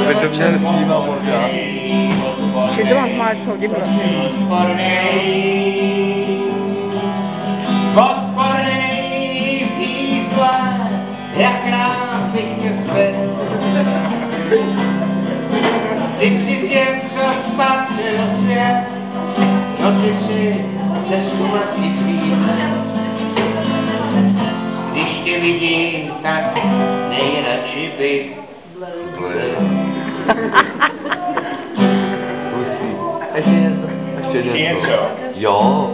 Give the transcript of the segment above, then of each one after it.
by to měl zpívat možná. Že to máš máš hodně vlastně. Podpornej písla, jak nám pěkně zpět. Ty jsi těm, co spatřil svět, no ty jsi cestu mrtvých svých. Když tě vidím, tak nejradši bych Ještě něco? Ještě něco? Jo.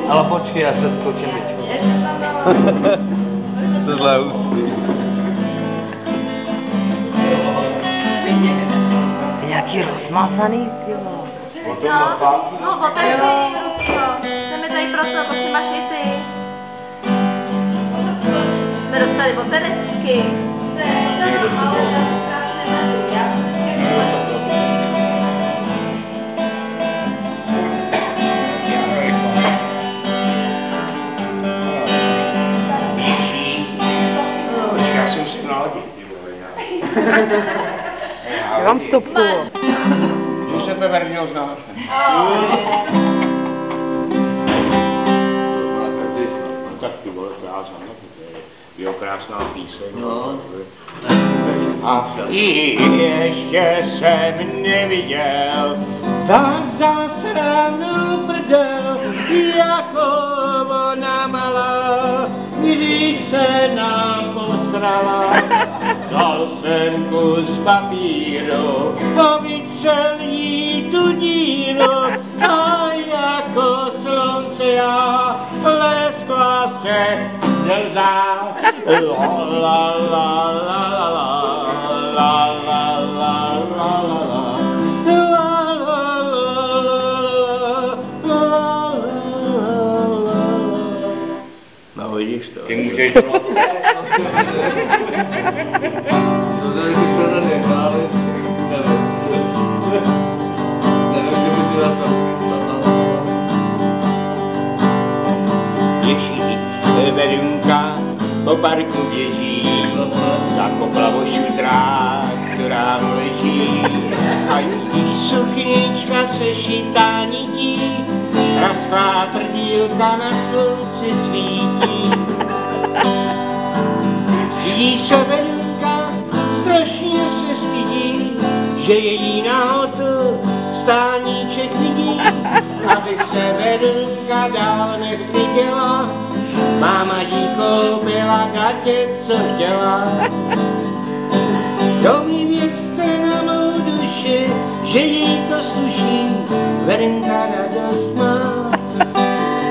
Ale počkej, já se skočím teď. Tohle je ústý. Nějaký rozmazaný, ty vole. No, otevři, chceme tady prostor, prosím, máš i ty. Jsme dostali botenečky. Já jsem si naladil, ty vole, Já mám stopku. už se tebe měl znát. Tak ty vole, krásná, jo, krásná píseň. No. A ještě jsem neviděl tak zasranou prdel, jako ona malá, když se nám posrala. Dal jsem kus papíru, vytřel jí tu díru, a jako slunce já leskla se slza. La la la la la la la la la. No vidíš to. Ty můžeš dělat. To tady to tady ale nevím, že by to na to. Ježí, Verunka po parku běží, zakopla o šutrách, která leží. A její suknička sešitá nití, rastlá prdílka na slunci svítí. Vidí se Verunka, strašně se stydí, že její nahotu stáníček vidí. Aby se Verunka dál nestyděla, máma jí koupila gatě, co chtěla. To mi věřte na mou duši, že jí to sluší, Verunka radost má.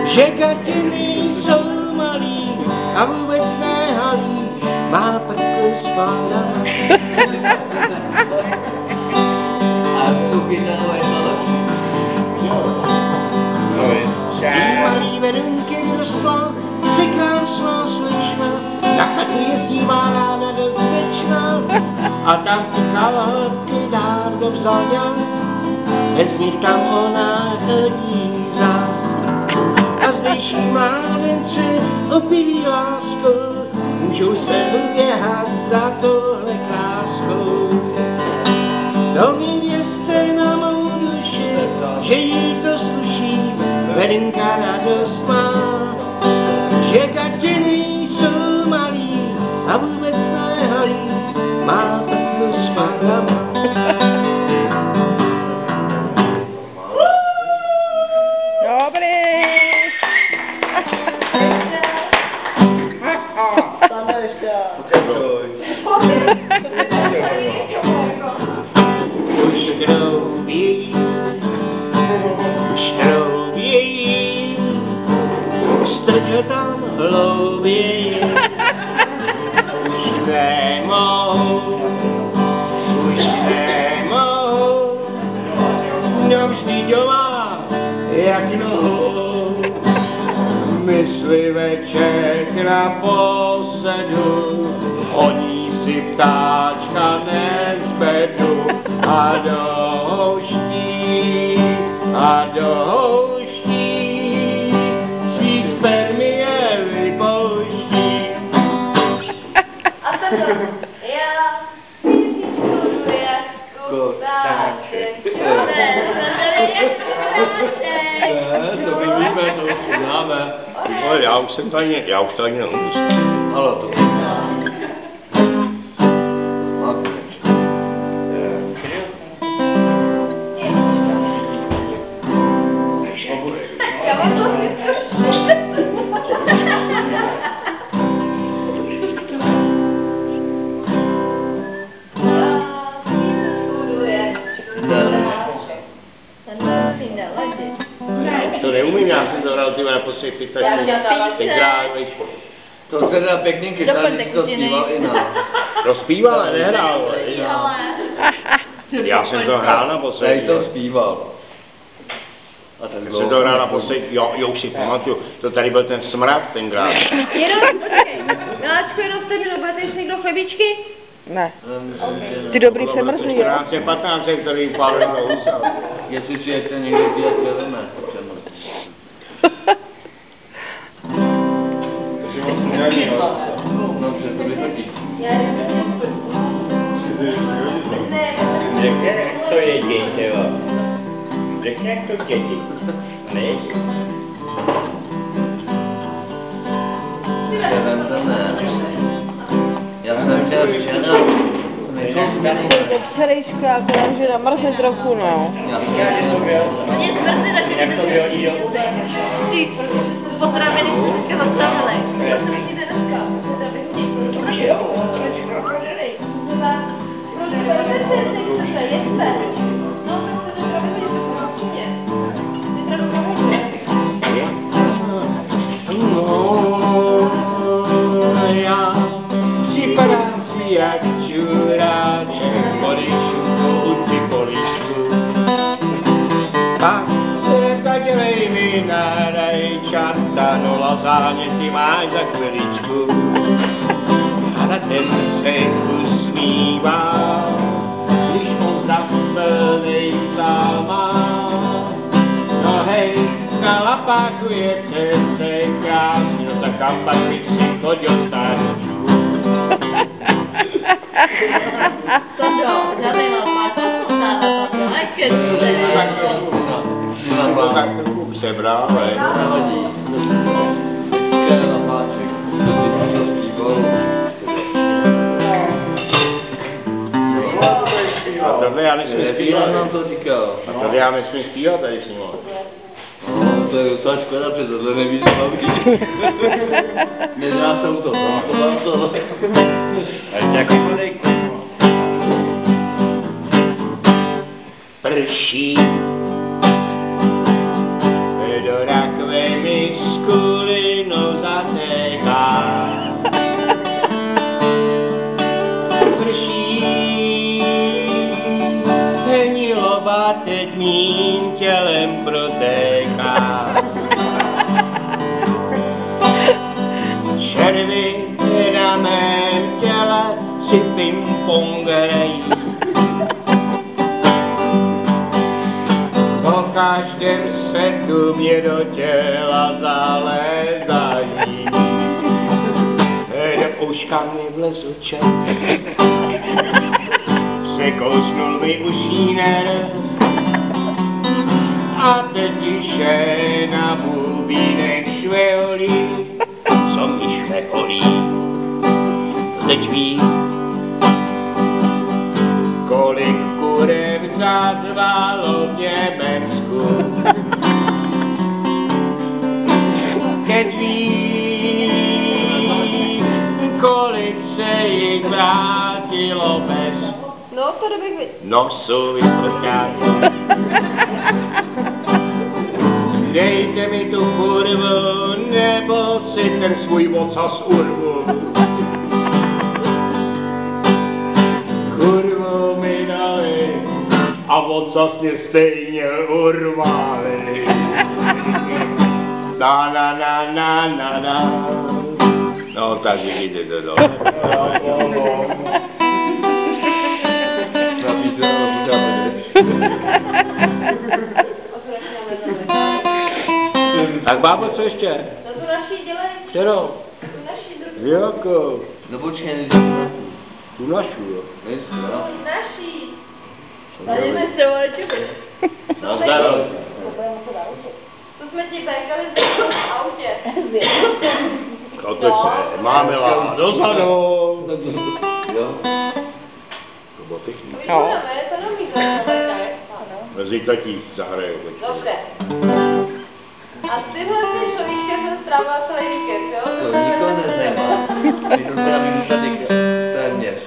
Že gatiny jsou malý a vůbec nehalí, má prku spána. A tu kytaru je to lepší. Malý Verunky rostla, překrásná slečna, na chatu jezdívá ráda do Zvečna. A tam si kalhotky dávno vzala, bez nich tam ona chodí zás. A zdejší mládenci opilí láskou, můžou se uběhat za tohle kráskou. To mi věřte na mou duši, že jí to sluší, Verunka radost má. Že gatiny jsou malý a vůbec nehalí, má prku s párama. Dobrý. Už troubějí, strče tam hlouběji. Už nemohou, no vždy doma, jak nohou. Mysli večer na posedu, honí si ptáčka nezbedu a do houští svý spermie vypouští. A to já To my víme, to už známe. Já už to ani neumístím. Ale to To neumím, já jsem to hrál tyhle naposledy ty tenkrát, to teda pěkně kytáři to zpíval i nám. Rozpíval, ale nehrál. Já jsem to hrál naposledy. Tady to zpíval. Já jsem to hrál naposledy, jo, už si pamatuju. To tady byl ten smrad tenkrát. Jenom, počkej. Miláčku, jenom vteřinu, budete jíst někdo chlebičky? Ne. Ty dobrý přemrzlý, jo? 14, který upálil do husa. Jestli si ještě někdo pět vezeme, no, přesto vyhodí. Řekni, jak to je děti, jo. Řekni, jak to děti. Než? Já jsem chtěl včera. Včerejška, akorát, že namrzne trochu, no. Mě smrzí, takže Jak to vyhodí do husa? ty potraviny vždycky zastavily. To se vidíte dneska. Já připadám si jak čuráček, polišku, uti polišku. Pak se zadělej mi na rajčata, no lazáně ty máš za chviličku. A na ten se usmívá, když mu zaplnej sama. No hej, kalapákujete se krásně, no tak kam pak bych si chodil starčů. To jo, žádnej malpák, to známe, to jo, jak je To tak trochu přebral, ale... Tohle já nesmím zpívat. Tohle já nesmím zpívat tady, Simon. No, to je docela škoda, protože tohle nevíš slavky. Nedá se mu to, to. Ale takový podej. Prší. Do rakve mi skulinou zatéká. Prší. Hniloba teď mým tělem protéká. Červy na mém těle si ping-pong hrají. Po každém setu mě do těla zalézají. Do uška mi vlezl čep. Překousnul mi ušíner. A teď je na bubínek šveholí. Co mi šveholí? Teď ví, kolik kurev zazvalo v Německu. Teď ví, kolik se jich vrátilo bez No, to bych viděl. nosu vyprchání. Dejte mi tu kurvu, nebo si ten svůj ocas urvu. Kurvu mi dali a ocas mě stejně urvali. Na na na na na na. No tak vidíte to dole. Tak bábo, co ještě? No tu naší dělej. Kterou? Tu naší druhou. Jakou? No počkej, než Tu našu, jo. nejsi, No, naší. Tady jsme se volečili. Nazdar. To jsme ti bekali v autě. Kote se, máme lá dozadu. Jo. To bylo pěkný. No. To nemí zahrát. Mezi tatí zahraju. Dobře. A tyhle ty šovíčky jsem strávila celý víkend, jo? To nikoho nezajímá. Ty to zdravím tady téměř.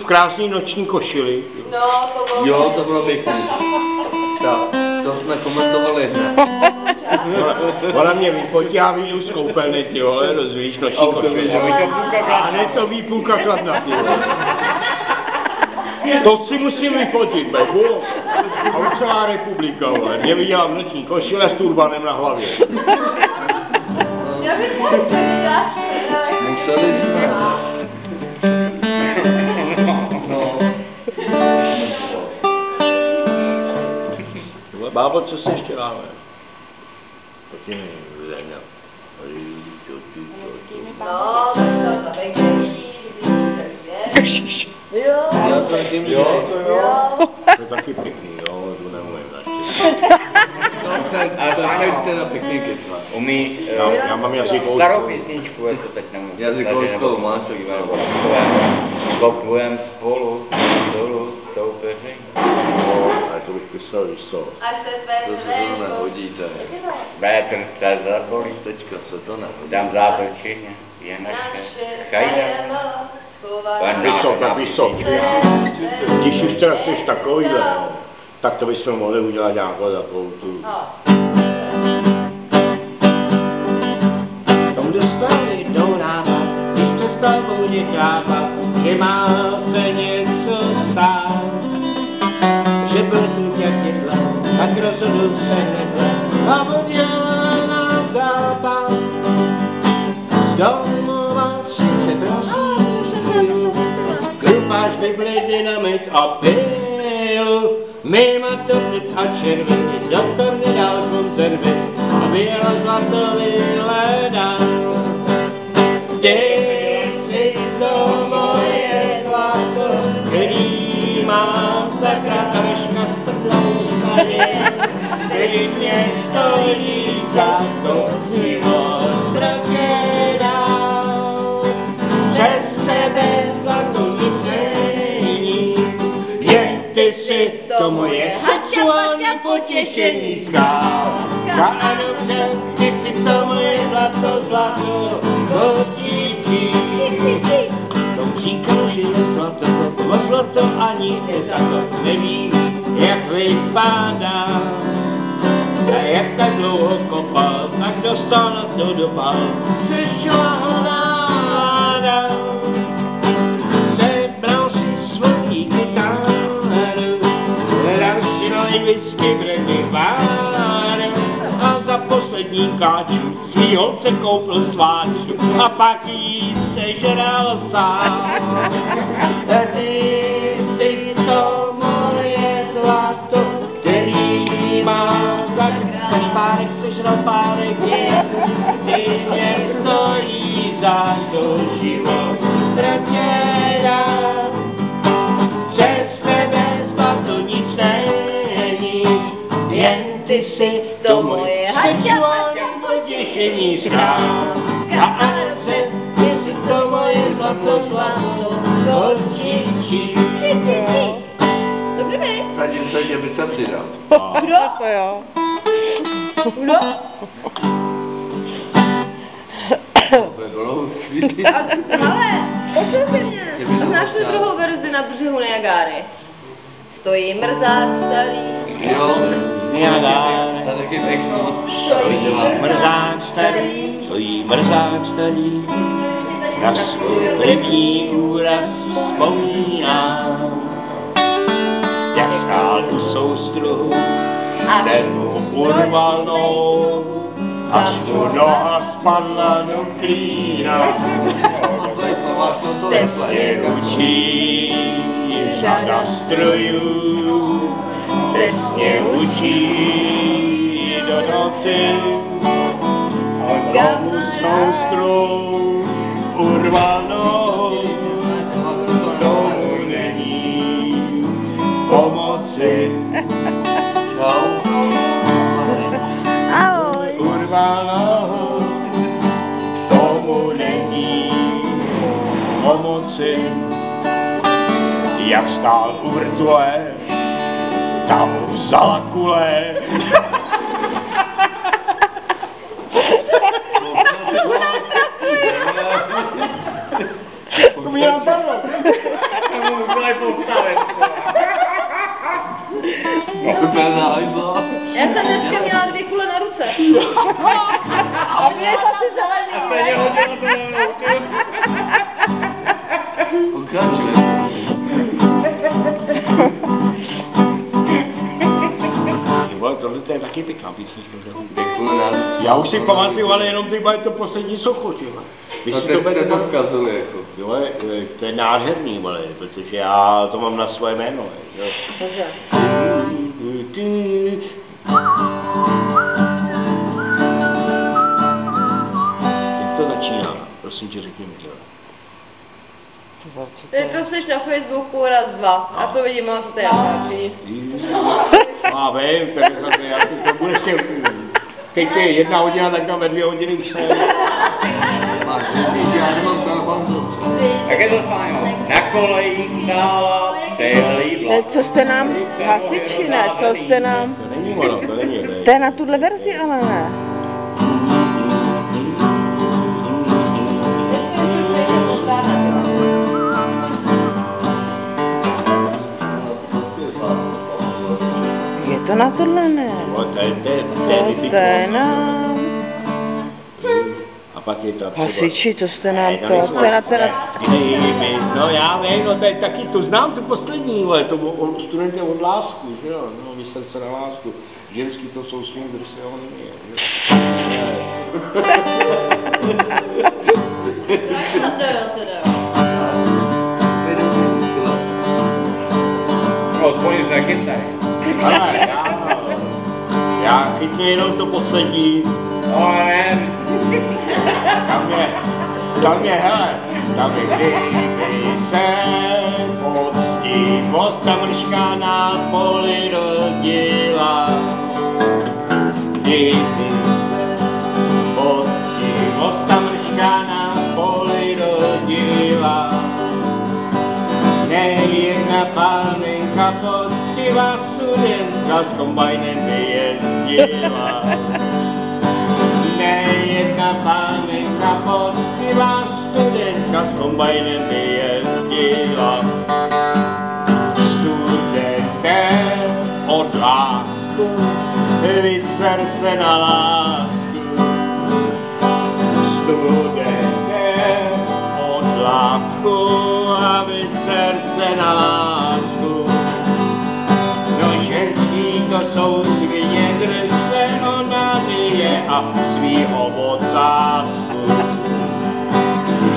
V krásný noční košili. No, to bylo... Jo, to bylo pěkný. Tak, to jsme komentovali hned. Ona mě vyfotí a vyjdu z koupelny, ty vole, rozvíjíš noční košili. A hned to ví půlka kladna, ty vole. To si musím vyfotit, Beku. A už celá republika, vole. Mě viděla v noční košile s turbanem na hlavě. Já bych chtěla vidět. Museli jsme. No. Bábo, co se ještě dáme? To ti nevím, No, tak to zavědějí. Jo. Já to tím jo, to jo. Jo. To je taky pěkný, jo, to nemůžem A zahrajte na pikniky. Umí já mám jazykovou starou školu. písničku, jako teď nemůžu. Jazykovou školu máš, to Ivan. Kopujeme spolu, dolů, tou peří. Ale to bych písal, víš co. Až se To se to nehodíte. Vítr se zabolí, Teďka se to nehodí. dám zábrčině, je naše chajda. Víš co, tak víš co. Když už teda jsi takovýhle, tak to bychom mohli udělat nějakou takovou tu... Tom dostali do náma, když přestal bude chápat, že má se něco stát. Že byl tu těkidle, tak rozhodl se hnedle a odjel na západ. Domova si se prosím, krupáš Bibli, dynamit a pil. Mýma tortit a červy, doktor mi dal konzervy a vyjela zlato vyhledá. Dej si to moje zlato, který mám sakra a veška strplou staně, který mě stojí za to život ztratě dál. Přes sebe zlato nic není, jen ty si to moje sexuální potěšení skál. A dobře, ty si to moje zlato, kotíčí. To říkal, že je zlato, to zlato ani nezlato, nevím, jak vypadá. A jak tak dlouho kopal, tak dostal na to dopal, přišla ho nálada. Sebral si svojí kytaru, hledal si nový whisky v regiváru a za poslední káču svý holce koupil sváču a pak jí sežral sám. Ty si to moje zlato, který má za špárek sežral párek věk, ty mě stojí za to život ztratě dál. Přes tebe zlato nic není, jen ty si to moje sexuální potěšení zkrátka. A dobře, ty si to moje zlato, kotíčí. Dobře mi? Tady se by se přidal. Kdo? To jo. Kdo? Ale, poslouchej mě. A znáš tu druhou verzi na břehu Niagary? Stojí mrzák starý. Jo. Niagary. A taky pěkný. Mrzák starý, stojí mrzák starý, na svou první úraz vzpomínám. Jak stál u soustruhu, ten mu urval nohu, až mu noha spadla do klína. Přesně učí řada strojů, přesně učí do noci. A tomu soustrou urval nohu, tomu není pomoci. Jak stál u vrtule, tam ho vzala kule. To mi napadlo. To mu bylo postavit. Já jsem dneska měla 2 kule na ruce. A mě je asi zelený. Tohle to je taky pěkná písnička. Já už si pamatuju, ale jenom ty to poslední sochu, tyhle. No to ukazuje, jako. Jo, to je nádherný, vole, protože já to mám na svoje jméno, jo. Jak to začíná? Prosím tě, řekni mi to. Ty to jsi na Facebooku raz 2, a to vidím, co to je. A vím, tak já si to bude ještě... Teď je 1 hodina, tak tam ve 2 hodiny už se... Máš řekni, já nemám telefon. Tak je to fajn, na kolejích stála celý vlak. Co jste nám, hasiči, ne? Co jste nám? To není ono, to není. To je na tuhle verzi, ale ne. Je to na tohle, ne? To je nám. A pak je to... Hasiči, to jste nám to je na teda... No já vím, no to je taky, to znám, tu poslední, vole, to student je od lásku, že jo, no, myslel se na lásku. Ženský to jsou svým, kdo se ho nemě, No, aspoň se chytaj. ale já chytnu jenom to poslední. No, nevím. Tam je, hele, tam je, když se poctivost ta mrška na poli rodila. Když se poctivost ta mrška na poli rodila. Nejedna panenka poctivá studentka s kombajnem vyjezdila. Nejedna panenka poctivá studentka s kombajnem vyjezdila. Studentem od lásku, vyser se na lásku. Studentem od lásku a vyser se na lásku. No ženský to jsou svině, kde se ona myje a svýho ocásku.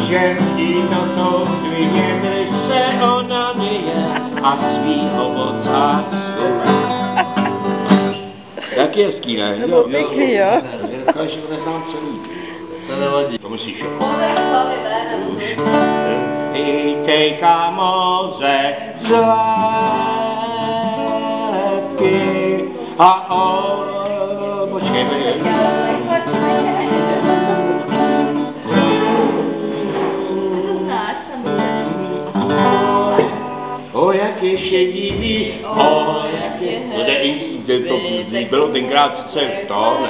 Ženský to jsou svině, kde se ona myje a svýho ocásku. Tak je hezký, ne? To bylo pěkný, jo? Takže neznám celý. To nevadí. To myslíš, jo? Už. Vítej, kamoze, zlátky a počkej, o, jak je šedivý, o, jak je... To bylo tenkrát sice to, ne?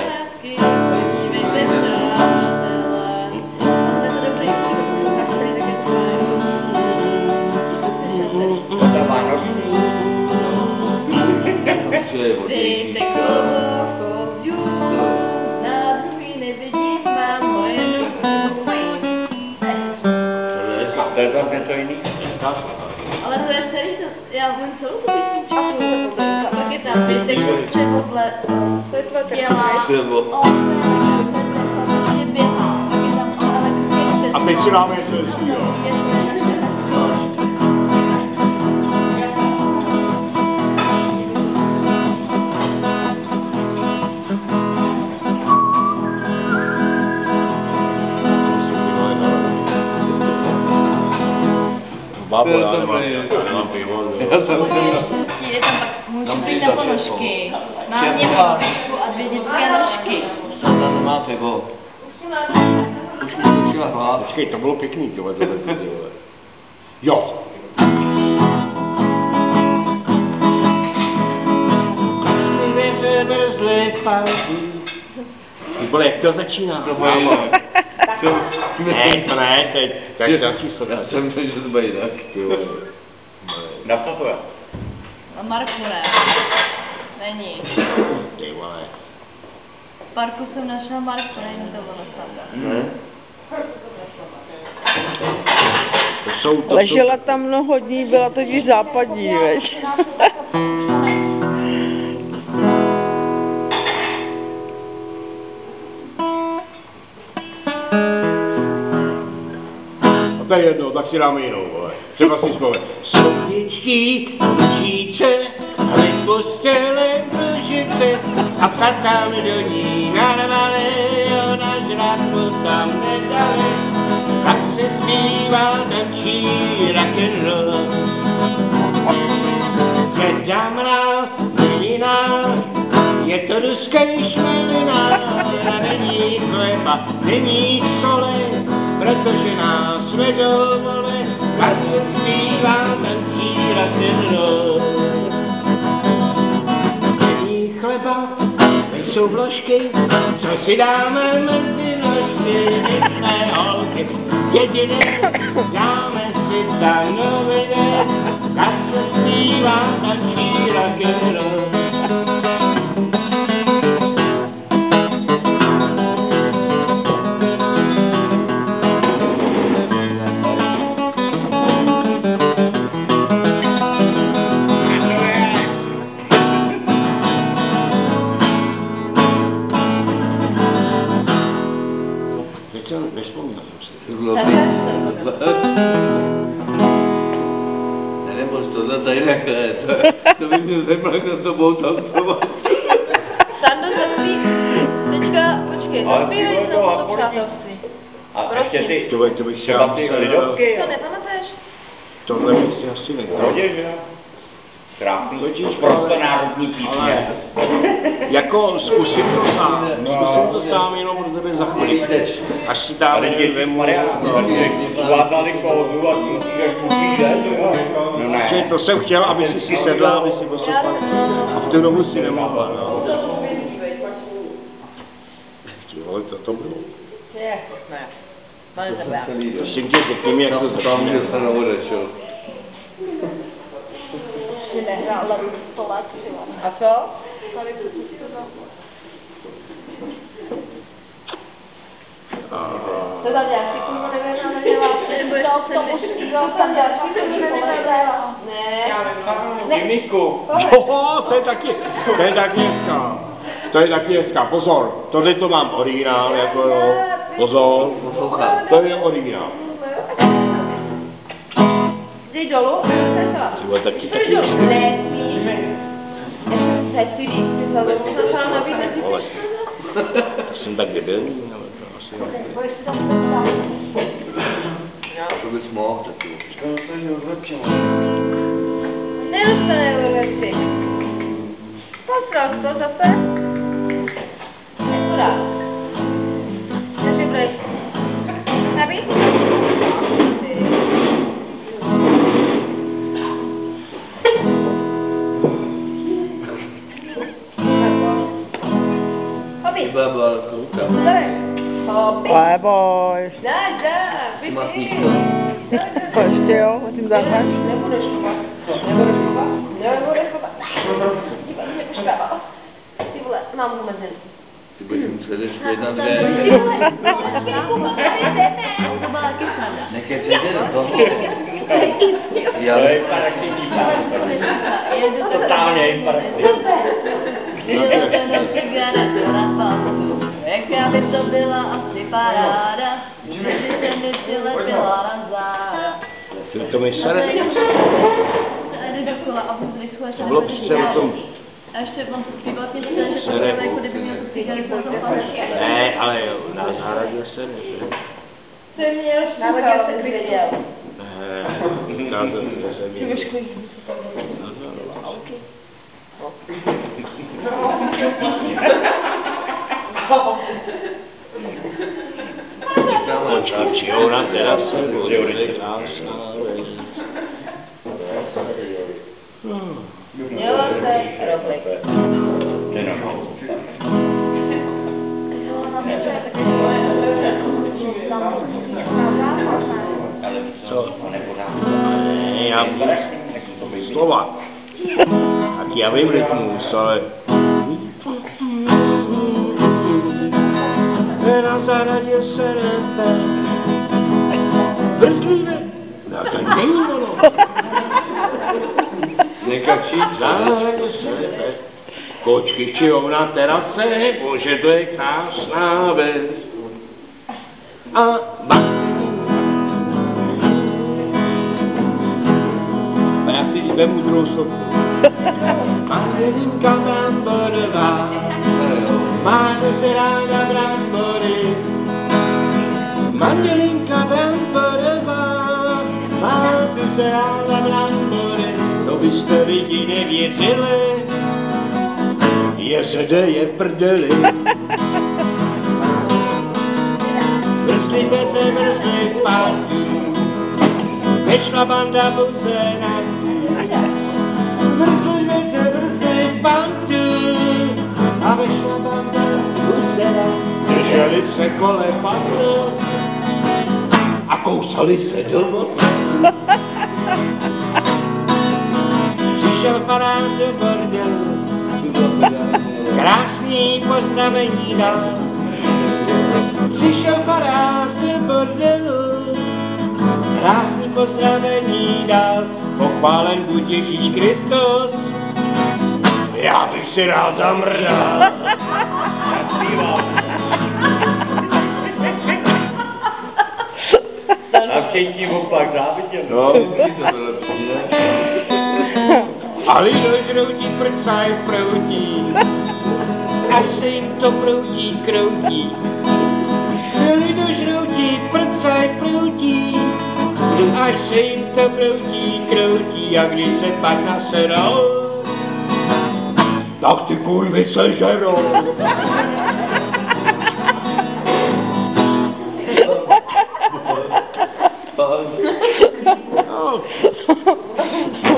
To je zase něco jiný. Ale to je celý, já vím celou tu písničku. A pak je tam Dejte střevo v lesu. To je tvoje dělá. A teď si dáme něco hezkýho. Bábo, já nemám pivo. Je tam pak, můžu být na ponožky. Mám německou a 2 dětské nožky. Sanda nemá pivo. Už mi točila hlava. Počkej, to bylo pěkný, tohle. Jo. Vole, jak to začíná? Ne, to ne, to je další slovo. Já jsem to, že to bude jinak. Na co to je? A Marku ne. Není. Ty vole. V parku jsem našla Marku, není to ono snad. Ne? To jsou... Ležela tam mnoho dní, byla totiž západní, veď. To je jedno, tak si dáme jinou, vole. Třeba si zpěvat. Sluníčky, ručíce, ale postele prožice a psatáme do ní narvali, ona žrátko tam nedali, tak se zpívá, tančí rock'n'roll. Hledám nás, není nás, je to ruský šmelina, není chleba, není sole, protože nás vedou vole, tak se zpívá, tančí rock'n'roll. Není chleba, nejsou vložky, co si dáme mezi nožky, jedné holky, jediné, dáme si stanoviny, tak se zpívá, tančí rock'n'roll. Nespomínal jsem si. To bylo nebo tohle tady nekde, to by mě zajímalo, kdo to budou tancovat. Sando zaspí, teďka, počkej, zaspívej se na to přátelství. A ještě ty, To bych si třeba ty lidovky. To nepamatuješ? Tohle bych si asi nedal. Rodě, že? Krásný, prostě národní písně. Jako zkusím to sám jenom pro tebe za chvíli. Až si dáme Ale děti vemu. Maria, zvládali kódu a ty musíš až musíš, jo? No ne. To jsem chtěl, aby si sedla, aby si poslouchal. A v tu dobu si nemohla, no. Ty vole, to bylo. Ne. Pane tebe. Prosím tě, řekni mi, jak to začíná. Že se neodešel. Ještě nehrála 100 let, a co? To tam nějak si kurva nevěřila, nedělá, to musí tam další kurva nevěřila. Ne. Jimíku. Jo, to je taky hezká. To je taky hezká, pozor, tohle to mám originál, jako jo, pozor, to je originál. Jdi dolů, Ty vole, taky. nesmíš. Hezky líp, ty se začala nabízet. Vole, to jsem tak debilní, ale to asi To bys mohl taky. Nedostane lepší. Poslal to zase. Nekurá. Neřiblej. Nabíz? Baba, kouka. Boj. Dá, Máš vypij. místo? Ještě jo, tím zápas. Nebudeš chovat. Ty vole, mám omezený. Ty budeš muset ještě jedna, dvě. Ty vole, to byla taky snada. Nekecejte do toho. Já To je imperativní totálně imperativní. Jaká by to byla asi paráda, kdyby se mi přilepila na záda. to mi sere. Jde dokola a vůbec vyschuje se. Bylo přece o tom. A ještě on zpíval ty že to bylo jako kdyby měl střídali na tom pane. Ne, ale jo, na zahradě se ne. To je měl štíkal, jsem viděl. Ne, na to se mi. Končí ona teda se bude krásná. Mělo se rohlík. Co? Ne, já vím slova. Tak já vím rytmus, ale... Na zahradě se nepe. Brzlivé. Na ten nejvolo. Nekačí. Zahradě se nepe. Kočky čijou na terase, bože, to je krásná věc. A já si vemu druhou sloku. Mandelinka bramborová, máte se ráda brambory. Mandelinka bramborová, máte se ráda brambory. To byste lidi nevěřili, JSD je v prdeli. Brzli pátů, nešla banda buze na tý. Brzli pátů, a vešla banda buze na tý. Drželi se kolem patru a kousali se do botu. Přišel farář do bordelu, krásný pozdravení dal. Přišel farář do bordelu, krásný pozdravení dal. Pochválen buď Ježíš Kristus, já bych si rád zamrdal. A všichni opak záviděli. No, musí to vylepší, ne? A lido žroutí prcaj proutí, až se jim to proutí, kroutí. Lido žroutí prcaj proutí, až se jim to proutí, kroutí. A když se pak naserou, tak ty kurvy sežerou. No.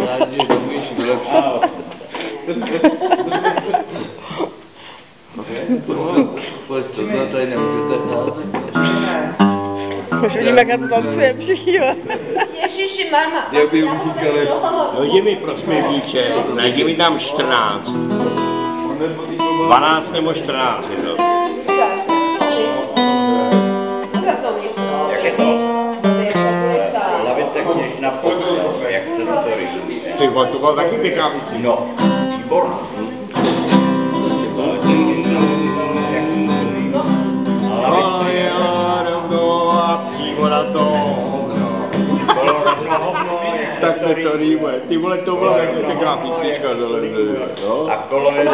Rádi, že umíš vylepší. Pojď, to tady nemůžete házet. Už vidím, jak to tancuje všichni. Ježiši, mama. Já by utíkali. No jdi mi prosím díče, najdi mi tam 14. 12 nebo 14 je to. Jak je to? Lavice kněžna postel, jak se to rýsuje. Ty vole, to bylo taky ty krabici. No, výborná. Tak to rýmuje. Ty vole, to bylo taky ty krabička dole. A kolo je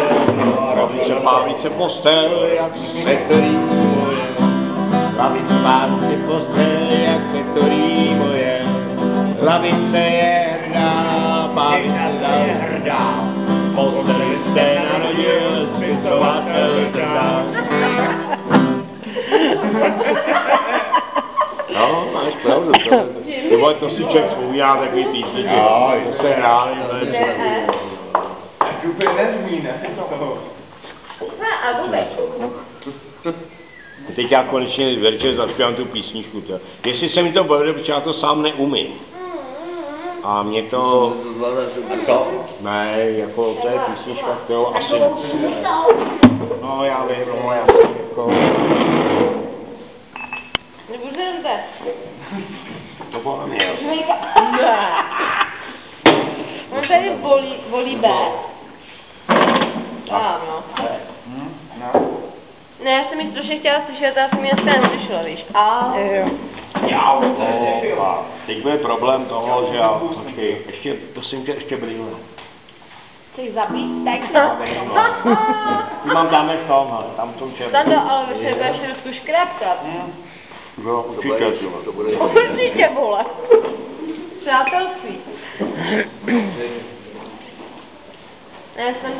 Lavice, pávice, postel, jak se to rýmuje. Lavice, pávice, postel, jak se to rýmuje. Lavice je hrdá, pávice je hrdá. Postel se narodil, spisovatel hrdá. No, máš pravdu, to si člověk vzpomíná takový písničky, to se hráli, Úplně nezmí, ne? A vůbec. Teď já konečně večer zaspívám tu písničku. Jestli se mi to povede, protože já to sám neumím. A mě to... Ne, jako to je písnička, kterou asi... No já vím, no já jsem jako... Nebudete. To bylo na mě. On tady volí B. Ano. Ne, já jsem ji trošku chtěla slyšet, já jsem ji asi neslyšela, víš. A. Já, teď bude problém toho, že já, počkej, ještě, prosím tě, ještě brýle. Chceš zabít? Tak Ty mám dáme v tom, ale tam v tom červený. Stando, ale večer budeš trošku škrápkat. Jo, určitě. Určitě, vole. Přátelství. Já jsem